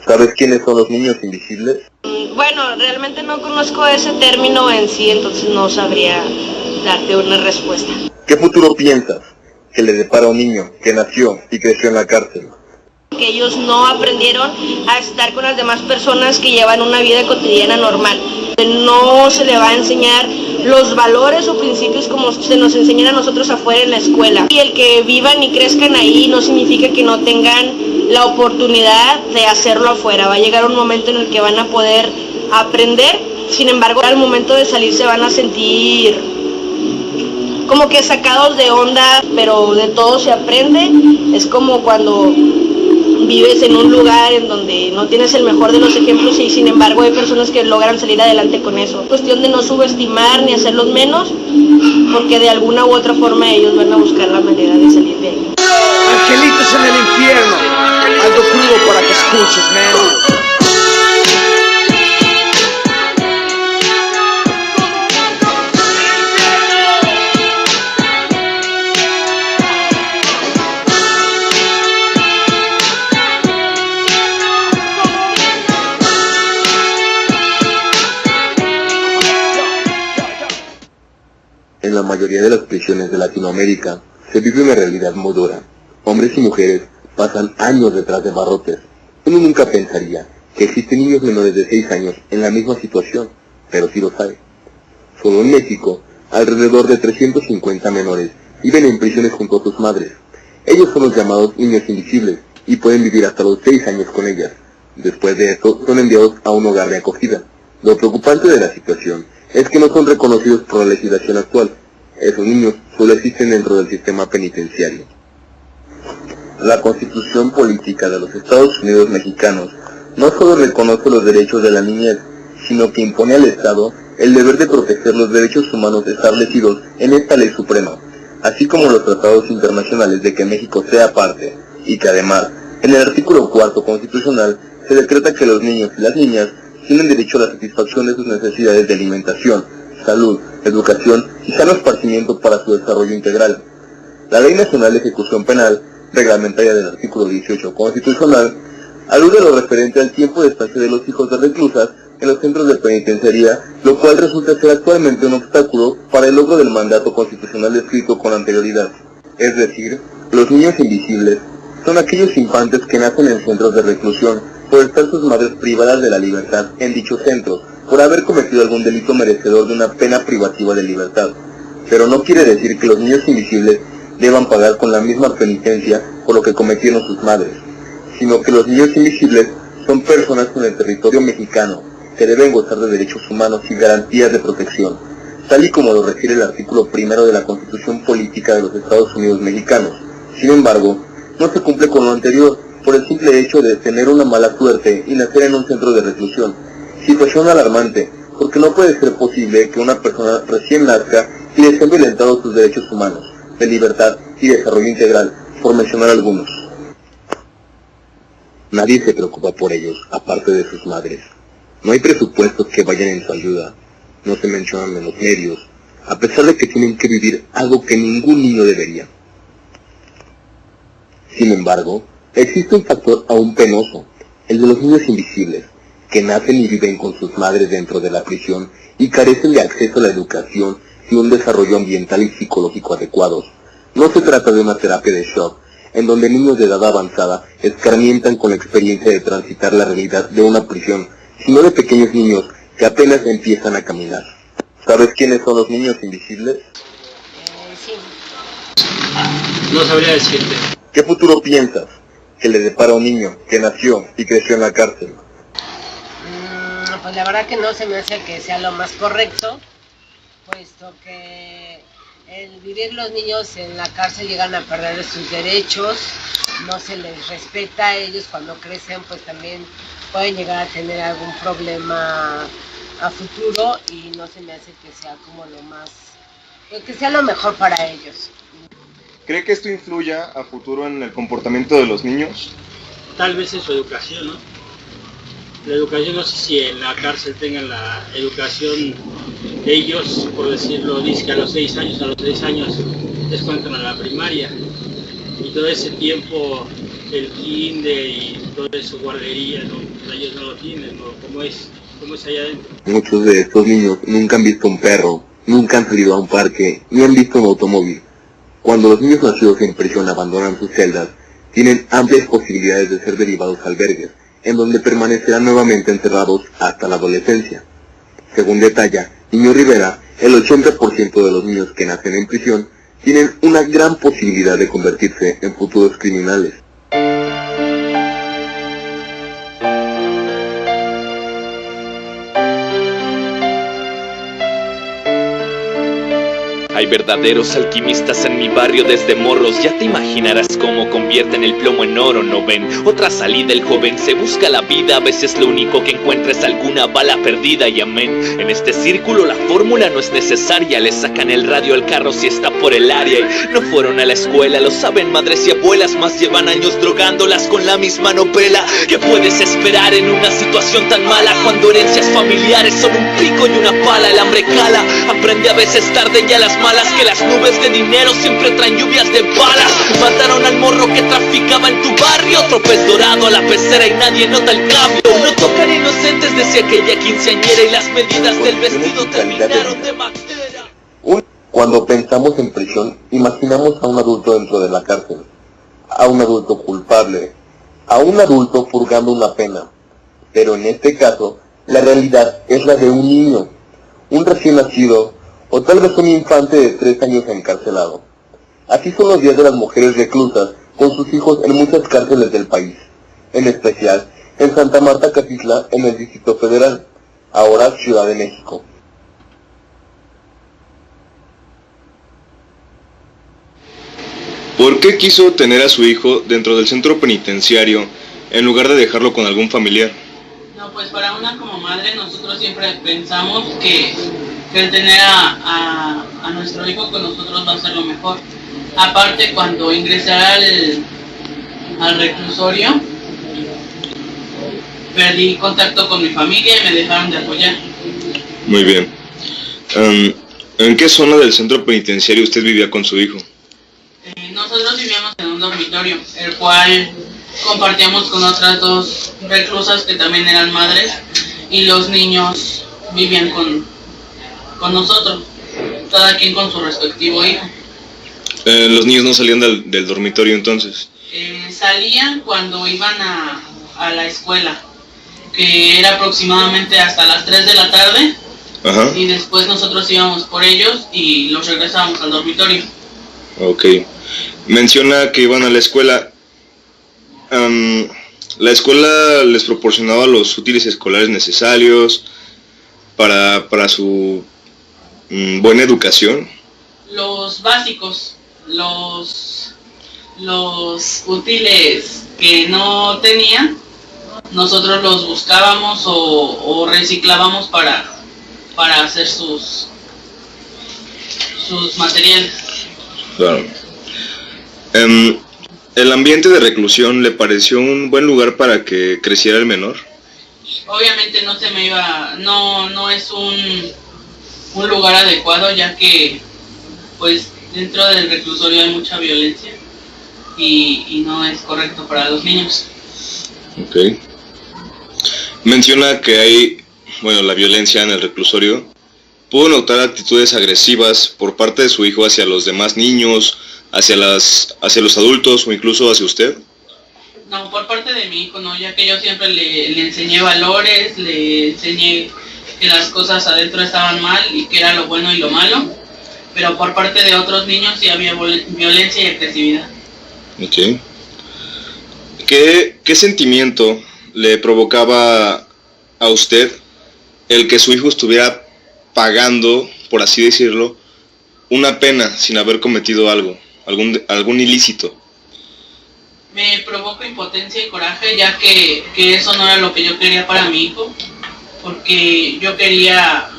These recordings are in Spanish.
¿Sabes quiénes son los niños invisibles? Bueno, realmente no conozco ese término en sí, entonces no sabría darte una respuesta. ¿Qué futuro piensas que le depara a un niño que nació y creció en la cárcel? Que ellos no aprendieron a estar con las demás personas que llevan una vida cotidiana normal. No se le va a enseñar los valores o principios como se nos enseñan a nosotros afuera en la escuela. Y el que vivan y crezcan ahí no significa que no tengan la oportunidad de hacerlo afuera. Va a llegar un momento en el que van a poder aprender, sin embargo al momento de salir se van a sentir como que sacados de onda, pero de todo se aprende. Es como cuando vives en un lugar en donde no tienes el mejor de los ejemplos y sin embargo hay personas que logran salir adelante con eso. Es cuestión de no subestimar ni hacerlos menos, porque de alguna u otra forma ellos van a buscar la manera de salir de ahí. Angelitos en el infierno, algo crudo para que escuches, man. En la mayoría de las prisiones de Latinoamérica se vive una realidad muy dura. Hombres y mujeres pasan años detrás de barrotes. Uno nunca pensaría que existen niños menores de 6 años en la misma situación, pero sí lo sabe. Solo en México, alrededor de 350 menores viven en prisiones junto a sus madres. Ellos son los llamados niños invisibles y pueden vivir hasta los 6 años con ellas. Después de esto, son enviados a un hogar de acogida. Lo preocupante de la situación es que no son reconocidos por la legislación actual. Esos niños solo existen dentro del sistema penitenciario. La Constitución Política de los Estados Unidos Mexicanos no solo reconoce los derechos de la niñez, sino que impone al Estado el deber de proteger los derechos humanos establecidos en esta ley suprema, así como los tratados internacionales de que México sea parte, y que además, en el artículo 4 constitucional, se decreta que los niños y las niñas tienen derecho a la satisfacción de sus necesidades de alimentación, salud, educación y sano esparcimiento para su desarrollo integral. La Ley Nacional de Ejecución Penal, reglamentaria del artículo 18 constitucional, alude a lo referente al tiempo de estancia de los hijos de reclusas en los centros de penitenciaría, lo cual resulta ser actualmente un obstáculo para el logro del mandato constitucional descrito con anterioridad. Es decir, los niños invisibles son aquellos infantes que nacen en centros de reclusión por estar sus madres privadas de la libertad en dichos centros, por haber cometido algún delito merecedor de una pena privativa de libertad. Pero no quiere decir que los niños invisibles deban pagar con la misma penitencia por lo que cometieron sus madres, sino que los niños invisibles son personas en el territorio mexicano que deben gozar de derechos humanos y garantías de protección, tal y como lo refiere el artículo 1 de la Constitución Política de los Estados Unidos Mexicanos. Sin embargo, no se cumple con lo anterior por el simple hecho de tener una mala suerte y nacer en un centro de reclusión. Situación alarmante, porque no puede ser posible que una persona recién nazca y les sean violentados sus derechos humanos, de libertad y desarrollo integral, por mencionar algunos. Nadie se preocupa por ellos, aparte de sus madres. No hay presupuestos que vayan en su ayuda, no se mencionan en los medios, a pesar de que tienen que vivir algo que ningún niño debería. Sin embargo, existe un factor aún penoso, el de los niños invisibles, que nacen y viven con sus madres dentro de la prisión y carecen de acceso a la educación y un desarrollo ambiental y psicológico adecuados. No se trata de una terapia de shock, en donde niños de edad avanzada escarmientan con la experiencia de transitar la realidad de una prisión, sino de pequeños niños que apenas empiezan a caminar. ¿Sabes quiénes son los niños invisibles? Sí. No sabría decirte. ¿Qué futuro piensas que le depara a un niño que nació y creció en la cárcel? Pues la verdad que no se me hace que sea lo más correcto, puesto que el vivir los niños en la cárcel llegan a perder sus derechos, no se les respeta a ellos cuando crecen, pues también pueden llegar a tener algún problema a futuro y no se me hace que sea como lo más, que sea lo mejor para ellos. ¿Cree que esto influya a futuro en el comportamiento de los niños? Tal vez en su educación, ¿no? La educación, no sé si en la cárcel tengan la educación de ellos, por decirlo, dice que a los 6 años es cuando entran a la primaria. Y todo ese tiempo el kinder y todo eso, guardería, ¿no? Ellos no lo tienen, ¿no? ¿Cómo es allá adentro? Muchos de estos niños nunca han visto un perro, nunca han salido a un parque, ni han visto un automóvil. Cuando los niños nacidos en prisión abandonan sus celdas, tienen amplias posibilidades de ser derivados a albergues, en donde permanecerán nuevamente encerrados hasta la adolescencia. Según detalla Niño Rivera, el 80% de los niños que nacen en prisión tienen una gran posibilidad de convertirse en futuros criminales. Hay verdaderos alquimistas en mi barrio desde morros. Ya te imaginarás cómo convierten el plomo en oro, ¿no ven? Otra salida, el joven se busca la vida. A veces lo único que encuentra es alguna bala perdida y amén. En este círculo la fórmula no es necesaria. Le sacan el radio al carro si está por el área. Y no fueron a la escuela, lo saben madres y abuelas. Más llevan años drogándolas con la misma novela. ¿Qué puedes esperar en una situación tan mala? Cuando herencias familiares son un pico y una pala. El hambre cala, aprende a veces tarde y a las malas que las nubes de dinero siempre traen lluvias de balas. Mataron al morro que traficaba en tu barrio, otro pez dorado a la pecera y nadie nota el cambio. No tocan inocentes, decía aquella quinceañera, y las medidas del vestido terminaron de madera. Cuando pensamos en prisión, imaginamos a un adulto dentro de la cárcel, a un adulto culpable, a un adulto purgando una pena. Pero en este caso, la realidad es la de un niño, un recién nacido, o tal vez un infante de 3 años encarcelado. Así son los días de las mujeres reclusas con sus hijos en muchas cárceles del país, en especial en Santa Marta Catitla, en el Distrito Federal, ahora Ciudad de México. ¿Por qué quiso tener a su hijo dentro del centro penitenciario en lugar de dejarlo con algún familiar? No, pues para una como madre nosotros siempre pensamos que el tener a nuestro hijo con nosotros va a ser lo mejor. Aparte, cuando ingresé al reclusorio, perdí contacto con mi familia y me dejaron de apoyar. Muy bien. ¿En qué zona del centro penitenciario usted vivía con su hijo? Nosotros vivíamos en un dormitorio, el cual compartíamos con otras 2 reclusas que también eran madres, y los niños vivían con nosotros, cada quien con su respectivo hijo. ¿Los niños no salían del dormitorio entonces? Salían cuando iban a la escuela, que era aproximadamente hasta las 3 de la tarde. Ajá. Y después nosotros íbamos por ellos y los regresábamos al dormitorio. Ok. Menciona que iban a la escuela. ¿La escuela les proporcionaba los útiles escolares necesarios para su buena educación? Los básicos, los útiles que no tenían, nosotros los buscábamos o reciclábamos para hacer sus materiales. Claro. ¿El ambiente de reclusión le pareció un buen lugar para que creciera el menor? Obviamente no es un lugar adecuado, ya que pues dentro del reclusorio hay mucha violencia y no es correcto para los niños. Ok. Menciona que hay, la violencia en el reclusorio. ¿Pudo notar actitudes agresivas por parte de su hijo hacia los demás niños, hacia los adultos o incluso hacia usted? No, por parte de mi hijo no, ya que yo siempre le enseñé valores, le enseñé que las cosas adentro estaban mal y que era lo bueno y lo malo, pero por parte de otros niños sí había violencia y agresividad. Ok. ¿Qué sentimiento le provocaba a usted el que su hijo estuviera pagando, por así decirlo, una pena sin haber cometido algún ilícito? Me provoca impotencia y coraje, ya que eso no era lo que yo quería para mi hijo, porque yo quería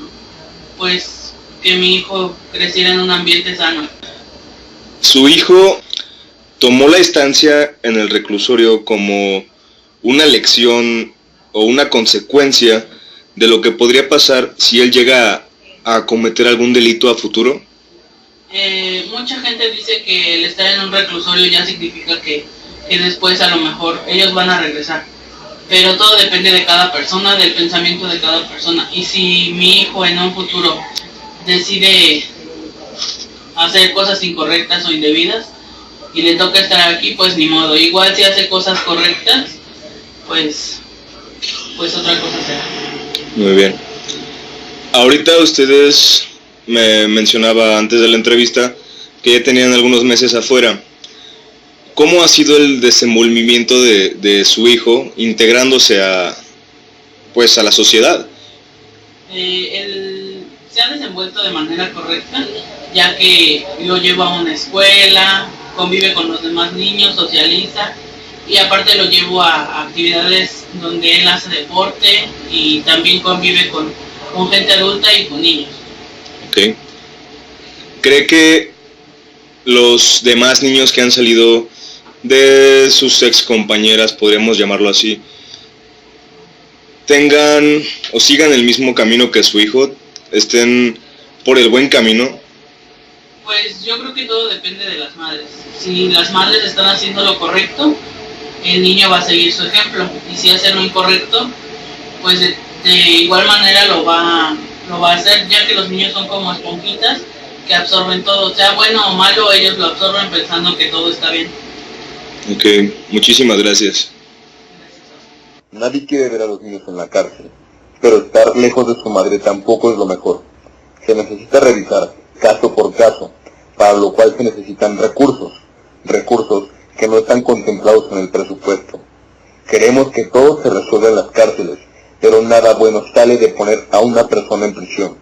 pues que mi hijo creciera en un ambiente sano. Su hijo tomó la estancia en el reclusorio como una lección o una consecuencia de lo que podría pasar si él llega a cometer algún delito a futuro. Mucha gente dice que el estar en un reclusorio ya significa que que después a lo mejor ellos van a regresar. Pero todo depende de cada persona, del pensamiento de cada persona. Y si mi hijo en un futuro decide hacer cosas incorrectas o indebidas y le toca estar aquí, pues ni modo. Igual si hace cosas correctas, pues otra cosa será. Muy bien. Ahorita ustedes me mencionaba antes de la entrevista que ya tenían algunos meses afuera. ¿Cómo ha sido el desenvolvimiento de su hijo integrándose a la sociedad? Se ha desenvuelto de manera correcta, ya que lo llevo a una escuela, convive con los demás niños, socializa, y aparte lo llevo a actividades donde él hace deporte y también convive con gente adulta y con niños. Ok. ¿Cree que los demás niños que han salido de sus ex compañeras, podríamos llamarlo así, tengan o sigan el mismo camino que su hijo, estén por el buen camino? Pues yo creo que todo depende de las madres. Si las madres están haciendo lo correcto, el niño va a seguir su ejemplo, y si hace lo incorrecto, pues de igual manera lo va a hacer, ya que los niños son como esponjitas que absorben todo, sea bueno o malo, ellos lo absorben pensando que todo está bien. Ok, muchísimas gracias. Nadie quiere ver a los niños en la cárcel, pero estar lejos de su madre tampoco es lo mejor. Se necesita revisar caso por caso, para lo cual se necesitan recursos que no están contemplados en el presupuesto. Queremos que todo se resuelva en las cárceles, pero nada bueno sale de poner a una persona en prisión.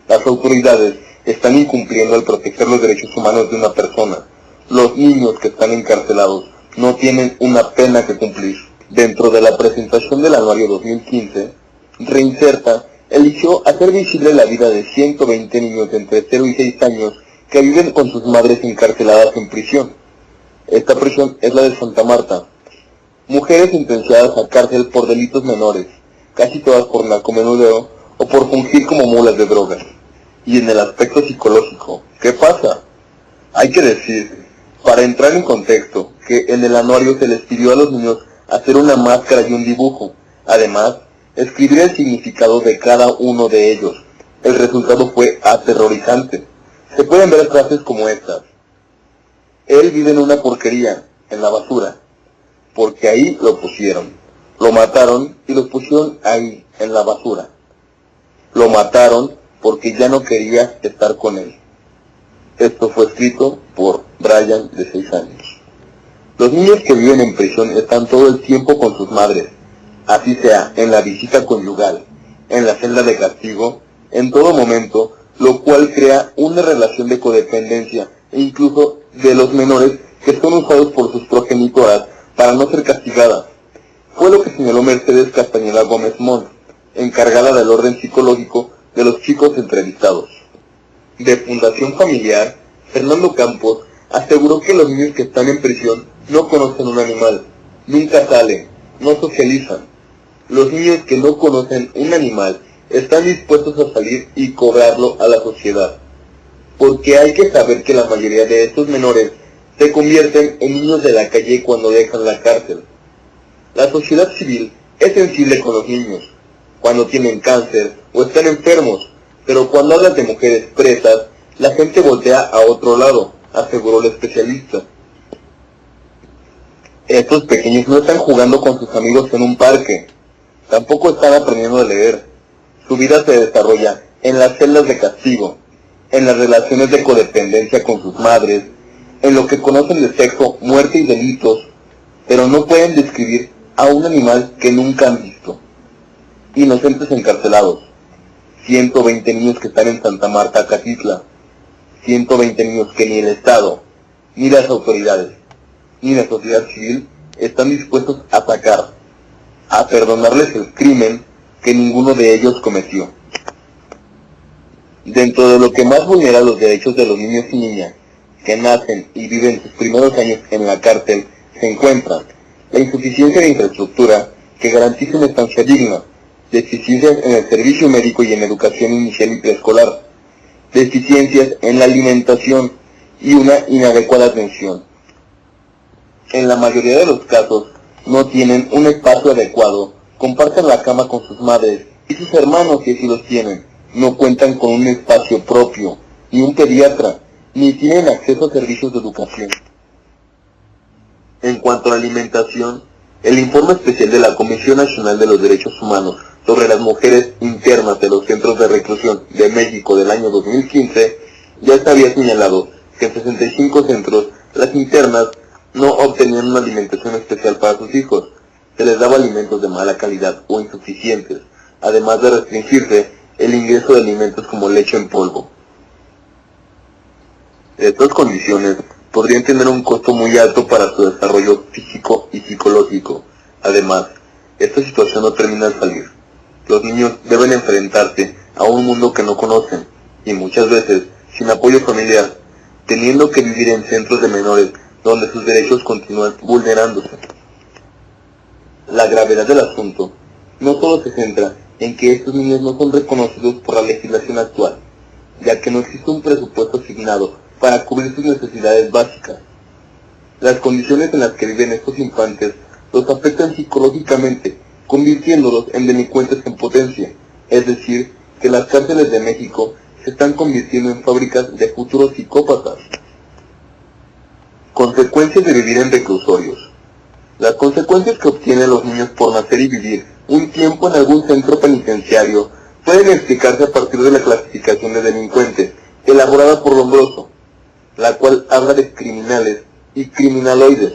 Las autoridades están incumpliendo al proteger los derechos humanos de una persona. Los niños que están encarcelados no tienen una pena que cumplir. Dentro de la presentación del anuario 2015, Reinserta eligió hacer visible la vida de 120 niños de entre 0 y 6 años que viven con sus madres encarceladas en prisión. Esta prisión es la de Santa Marta. Mujeres sentenciadas a cárcel por delitos menores, casi todas por narcomenudeo o por fungir como mulas de drogas. Y en el aspecto psicológico, ¿qué pasa? Hay que decir, para entrar en contexto, que en el anuario se les pidió a los niños hacer una máscara y un dibujo. Además, escribir el significado de cada uno de ellos. El resultado fue aterrorizante. Se pueden ver frases como estas: él vive en una porquería, en la basura, porque ahí lo pusieron. Lo mataron y lo pusieron ahí, en la basura. Lo mataron porque ya no quería estar con él. Esto fue escrito por Brian, de 6 años. Los niños que viven en prisión están todo el tiempo con sus madres, así sea en la visita conyugal, en la celda de castigo, en todo momento, lo cual crea una relación de codependencia e incluso de los menores que son usados por sus progenitoras para no ser castigadas. Fue lo que señaló Mercedes Castañeda Gómez Montt, encargada del orden psicológico de los chicos entrevistados. De Fundación Familiar, Fernando Campos aseguró que los niños que están en prisión no conocen un animal, nunca salen, no socializan. Los niños que no conocen un animal están dispuestos a salir y cobrarlo a la sociedad, porque hay que saber que la mayoría de estos menores se convierten en niños de la calle cuando dejan la cárcel. La sociedad civil es sensible con los niños, cuando tienen cáncer o están enfermos, pero cuando hablan de mujeres presas, la gente voltea a otro lado, aseguró el especialista. Estos pequeños no están jugando con sus amigos en un parque, tampoco están aprendiendo a leer. Su vida se desarrolla en las celdas de castigo, en las relaciones de codependencia con sus madres, en lo que conocen de sexo, muerte y delitos, pero no pueden describir a un animal que nunca han visto. Inocentes encarcelados, 120 niños que están en Santa Marta, Catitla, 120 niños que ni el Estado, ni las autoridades, ni la sociedad civil están dispuestos a sacar, a perdonarles el crimen que ninguno de ellos cometió. Dentro de lo que más vulnera los derechos de los niños y niñas que nacen y viven sus primeros años en la cárcel se encuentran la insuficiencia de infraestructura que garantice una estancia digna, deficiencias en el servicio médico y en educación inicial y preescolar, deficiencias en la alimentación y una inadecuada atención, en la mayoría de los casos, no tienen un espacio adecuado, comparten la cama con sus madres y sus hermanos que sí los tienen, no cuentan con un espacio propio, ni un pediatra, ni tienen acceso a servicios de educación. En cuanto a la alimentación, el informe especial de la Comisión Nacional de los Derechos Humanos sobre las mujeres internas de los centros de reclusión de México del año 2015 ya se había señalado que en 65 centros las internas no obtenían una alimentación especial para sus hijos, se les daba alimentos de mala calidad o insuficientes, además de restringirse el ingreso de alimentos como leche en polvo. Estas condiciones podrían tener un costo muy alto para su desarrollo físico y psicológico. Además, esta situación no termina al salir. Los niños deben enfrentarse a un mundo que no conocen y muchas veces sin apoyo familiar, teniendo que vivir en centros de menores donde sus derechos continúan vulnerándose. La gravedad del asunto no solo se centra en que estos niños no son reconocidos por la legislación actual, ya que no existe un presupuesto asignado para cubrir sus necesidades básicas. Las condiciones en las que viven estos infantes los afectan psicológicamente, convirtiéndolos en delincuentes en potencia, es decir, que las cárceles de México se están convirtiendo en fábricas de futuros psicópatas. Consecuencias de vivir en reclusorios. Las consecuencias que obtienen los niños por nacer y vivir un tiempo en algún centro penitenciario pueden explicarse a partir de la clasificación de delincuentes elaborada por Lombroso, la cual habla de criminales y criminaloides.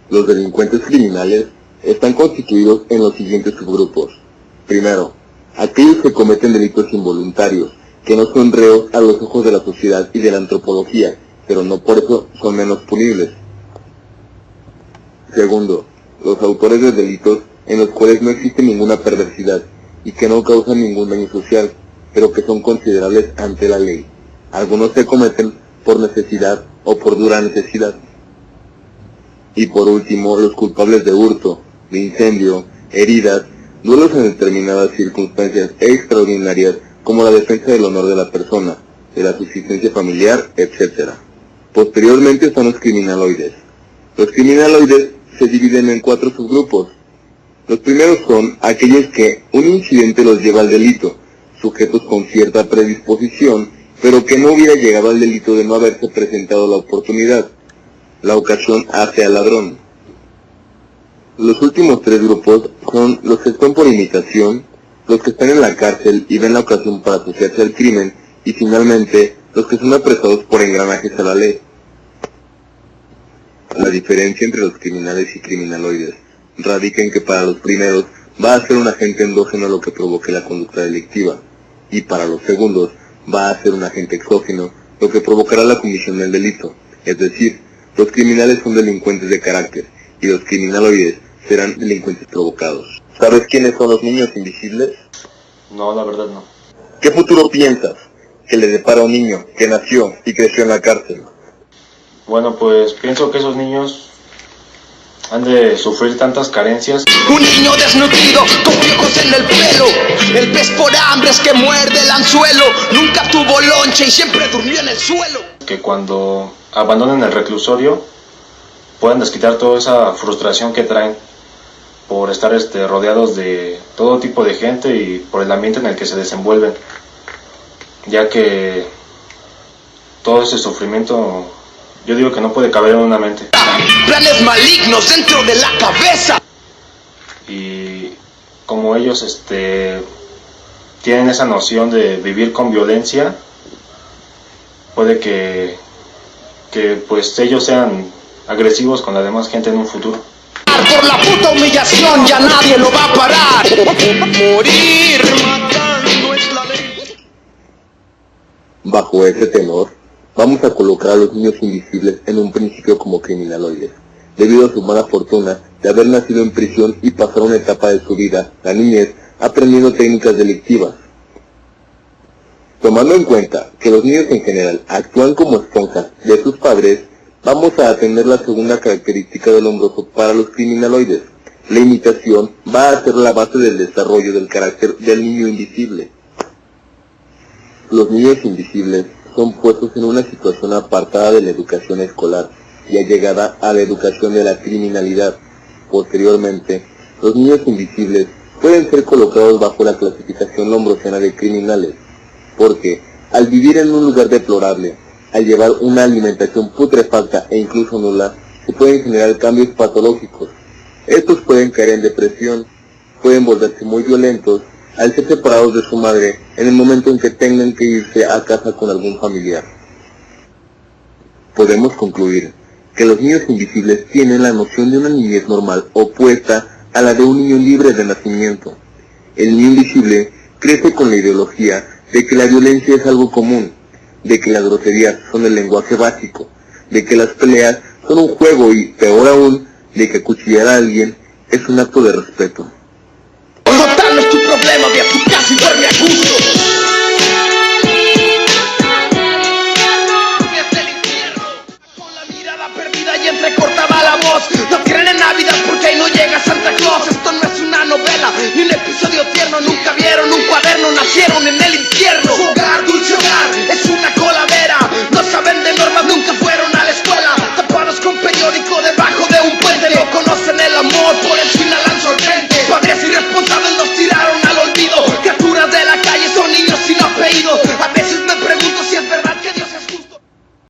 Los delincuentes criminales están constituidos en los siguientes subgrupos. Primero, aquellos que cometen delitos involuntarios, que no son reos a los ojos de la sociedad y de la antropología, pero no por eso son menos punibles. Segundo, los autores de delitos en los cuales no existe ninguna perversidad y que no causan ningún daño social, pero que son considerables ante la ley. Algunos se cometen por necesidad o por dura necesidad. Y por último, los culpables de hurto, de incendio, heridas, duelos en determinadas circunstancias extraordinarias como la defensa del honor de la persona, de la subsistencia familiar, etc. Posteriormente están los criminaloides. Los criminaloides se dividen en 4 subgrupos. Los primeros son aquellos que un incidente los lleva al delito, sujetos con cierta predisposición, pero que no hubiera llegado al delito de no haberse presentado la oportunidad. La ocasión hace al ladrón. Los últimos 3 grupos son los que están por imitación, los que están en la cárcel y ven la ocasión para asociarse al crimen, y finalmente los que son apresados por engranajes a la ley. La diferencia entre los criminales y criminaloides radica en que para los primeros va a ser un agente endógeno lo que provoque la conducta delictiva, y para los segundos va a ser un agente exógeno lo que provocará la comisión del delito. Es decir, los criminales son delincuentes de carácter y los criminaloides serán delincuentes provocados. ¿Sabes quiénes son los niños invisibles? No, la verdad no. ¿Qué futuro piensas que le depara a un niño que nació y creció en la cárcel? Bueno, pues pienso que esos niños han de sufrir tantas carencias. Un niño desnutrido con piojos en el pelo, el pez por hambre es que muerde el anzuelo, nunca tuvo lonche y siempre durmió en el suelo. Que cuando abandonen el reclusorio puedan desquitar toda esa frustración que traen por estar rodeados de todo tipo de gente y por el ambiente en el que se desenvuelven, ya que todo ese sufrimiento yo digo que no puede caber en una mente. Planes malignos dentro de la cabeza. Y como ellos tienen esa noción de vivir con violencia, puede que pues ellos sean agresivos con la demás gente en un futuro. Por la puta humillación ya nadie lo va a parar. Morir matando es la ley. Bajo ese tenor, vamos a colocar a los niños invisibles en un principio como criminaloides, debido a su mala fortuna de haber nacido en prisión y pasar una etapa de su vida, la niñez, aprendiendo técnicas delictivas. Tomando en cuenta que los niños en general actúan como esponjas de sus padres, vamos a atender la segunda característica del Lombroso para los criminaloides. La imitación va a ser la base del desarrollo del carácter del niño invisible. Los niños invisibles son puestos en una situación apartada de la educación escolar, y allegada a la educación de la criminalidad. Posteriormente, los niños invisibles pueden ser colocados bajo la clasificación lombrosiana de criminales, porque al vivir en un lugar deplorable, al llevar una alimentación putrefacta e incluso nula, se pueden generar cambios patológicos. Estos pueden caer en depresión, pueden volverse muy violentos al ser separados de su madre en el momento en que tengan que irse a casa con algún familiar. Podemos concluir que los niños invisibles tienen la noción de una niñez normal opuesta a la de un niño libre de nacimiento. El niño invisible crece con la ideología de que la violencia es algo común, de que las groserías son el lenguaje básico, de que las peleas son un juego y, peor aún, de que acuchillar a alguien es un acto de respeto. Total no es tu problema, viejo.